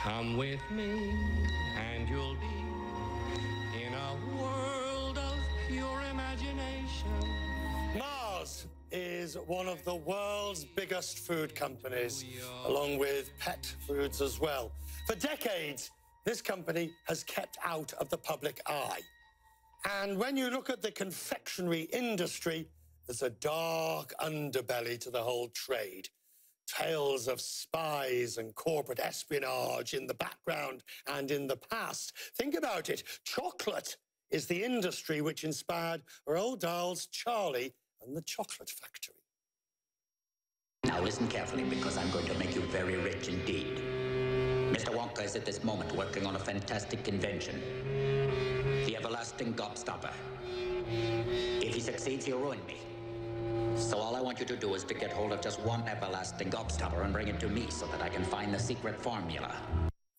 Come with me and you'll be in a world of pure imagination. Mars is one of the world's biggest food companies, along with pet foods as well. For decades, this company has kept out of the public eye. And when you look at the confectionery industry, there's a dark underbelly to the whole trade. Tales of spies and corporate espionage in the background and in the past. Think about it. Chocolate is the industry which inspired Roald Dahl's Charlie and the Chocolate Factory. Now listen carefully, because I'm going to make you very rich indeed. Mr. Wonka is at this moment working on a fantastic invention. The everlasting gobstopper. If he succeeds, he'll ruin me. So all I want you to do is to get hold of just one everlasting gobstopper and bring it to me so that I can find the secret formula.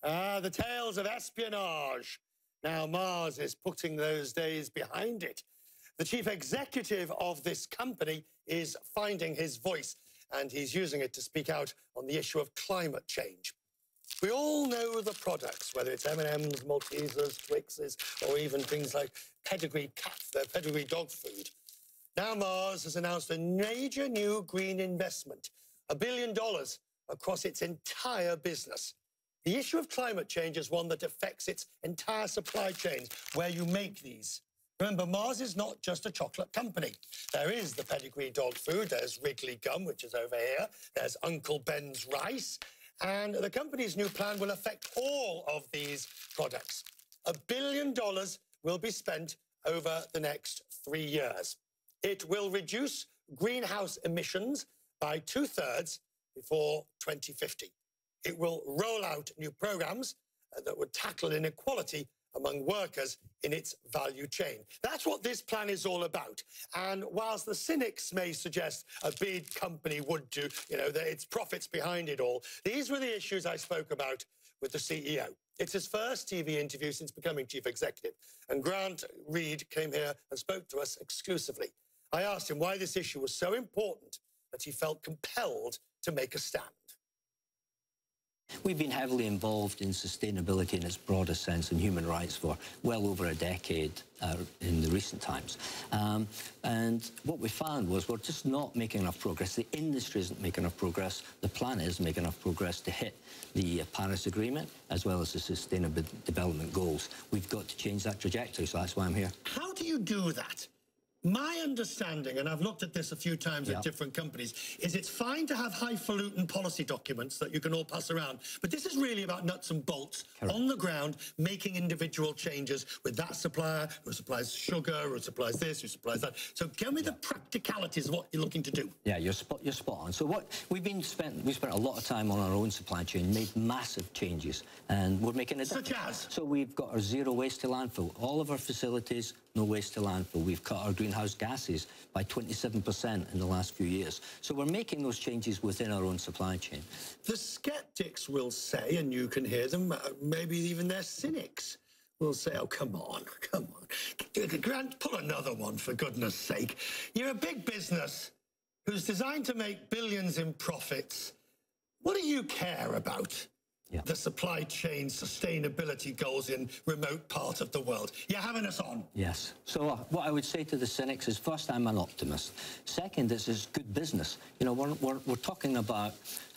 The tales of espionage. Now Mars is putting those days behind it. The chief executive of this company is finding his voice, and he's using it to speak out on the issue of climate change. We all know the products, whether it's M&M's, Maltesers, Twixes, or even things like pedigree pedigree dog food. Now Mars has announced a major new green investment, $1 billion across its entire business. The issue of climate change is one that affects its entire supply chain, where you make these. Remember, Mars is not just a chocolate company. There is the pedigree dog food, there's Wrigley gum, which is over here, there's Uncle Ben's rice, and the company's new plan will affect all of these products. $1 billion will be spent over the next 3 years. It will reduce greenhouse emissions by 2/3 before 2050. It will roll out new programs that would tackle inequality among workers in its value chain. That's what this plan is all about. And whilst the cynics may suggest a big company would do, that it's profits behind it all, these were the issues I spoke about with the CEO. It's his first TV interview since becoming chief executive. And Grand Reid came here and spoke to us exclusively. I asked him why this issue was so important that he felt compelled to make a stand. We've been heavily involved in sustainability in its broadest sense and human rights for well over a decade in the recent times. And what we found was we're just not making enough progress. The industry isn't making enough progress. The planet isn't making enough progress to hit the Paris Agreement as well as the Sustainable Development Goals. We've got to change that trajectory, so that's why I'm here. How do you do that? My understanding, and I've looked at this a few times at different companies, is it's fine to have highfalutin policy documents that you can all pass around, but this is really about nuts and bolts, on the ground, making individual changes with that supplier who supplies sugar, who supplies this, who supplies that. So give me the practicalities of what you're looking to do. Yeah, you're spot on. So what we spent a lot of time on our own supply chain, made massive changes, and we're making a difference. Such as? So we've got our zero waste to landfill. All of our facilities, no waste to landfill. We've cut our greenhouse gases by 27% in the last few years. So we're making those changes within our own supply chain. The skeptics will say, and you can hear them, maybe even their cynics will say, oh, come on. Grant, pull another one, for goodness sake. You're a big business who's designed to make billions in profits. What do you care about? The supply chain sustainability goals in remote part of the world. You're having us on. Yes. So what I would say to the cynics is, first, I'm an optimist. Second, this is good business. We're talking about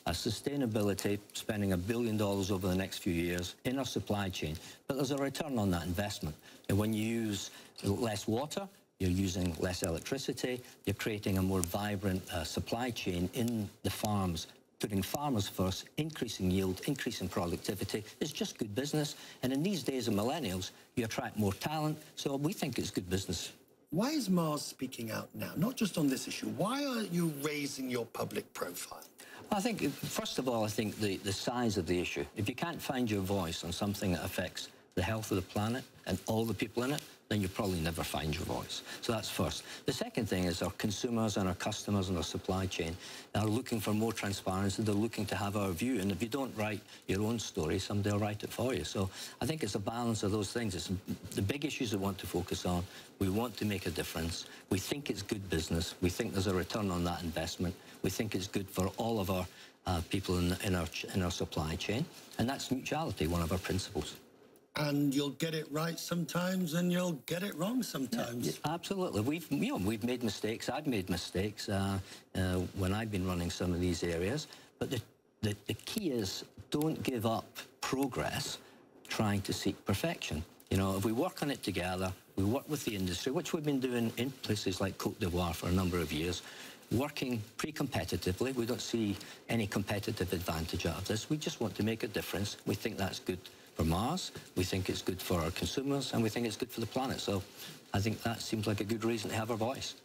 sustainability, spending $1 billion over the next few years in our supply chain, but there's a return on that investment. And when you use less water, you're using less electricity, you're creating a more vibrant supply chain in the farms, putting farmers first, increasing yield, increasing productivity. It's just good business. And in these days of millennials, you attract more talent. So we think it's good business. Why is Mars speaking out now? Not just on this issue. Why are you raising your public profile? I think, first of all, I think the size of the issue. If you can't find your voice on something that affects the health of the planet and all the people in it, then you probably never find your voice. So that's first. The second thing is our consumers and our customers and our supply chain are looking for more transparency. They're looking to have our view. And if you don't write your own story, somebody will write it for you. So I think it's a balance of those things. It's the big issues we want to focus on. We want to make a difference. We think it's good business. We think there's a return on that investment. We think it's good for all of our people in our supply chain, and that's mutuality, one of our principles. And you'll get it right sometimes, and you'll get it wrong sometimes. Yeah, absolutely. We've made mistakes. I've made mistakes when I've been running some of these areas. But the key is, don't give up progress trying to seek perfection. You know, if we work on it together, we work with the industry, which we've been doing in places like Côte d'Ivoire for a number of years, working pre-competitively. We don't see any competitive advantage out of this. We just want to make a difference. We think that's good for Mars, we think it's good for our consumers, and we think it's good for the planet. So I think that seems like a good reason to have our voice.